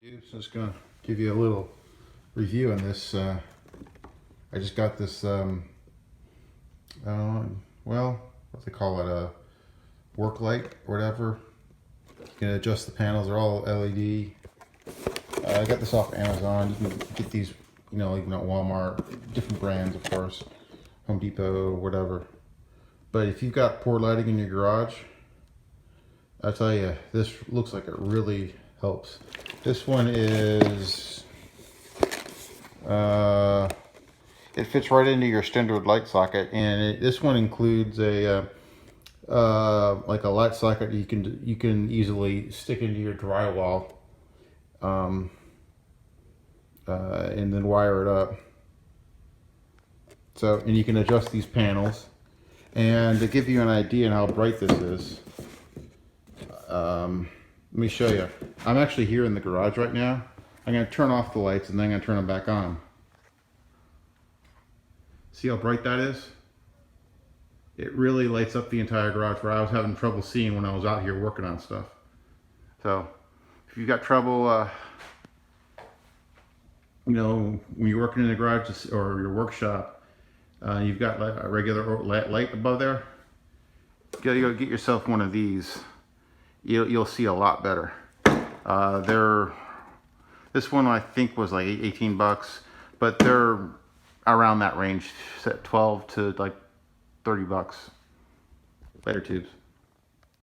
So just gonna give you a little review on this. I just got this, well, what they call it, a work light or whatever. You can adjust the panels, they're all LED. I got this off Amazon. You can get these, even at Walmart, different brands, of course, Home Depot, whatever. But if you've got poor lighting in your garage, I'll tell you, this looks like it really helps. This one is, it fits right into your standard light socket, and this one includes a like a light socket you can easily stick into your drywall, and then wire it up. So, and you can adjust these panels. And to give you an idea on how bright this is, let me show you. I'm actually here in the garage right now. I'm going to turn off the lights and then I'm going to turn them back on. See how bright that is? It really lights up the entire garage, where I was having trouble seeing when I was out here working on stuff. So if you've got trouble, when you're working in the garage or your workshop, you've got like a regular light above there, you gotta get yourself one of these. You'll see a lot better. This one I think was like 18 bucks, but they're around that range, 12 to like 30 bucks. Later, tubes.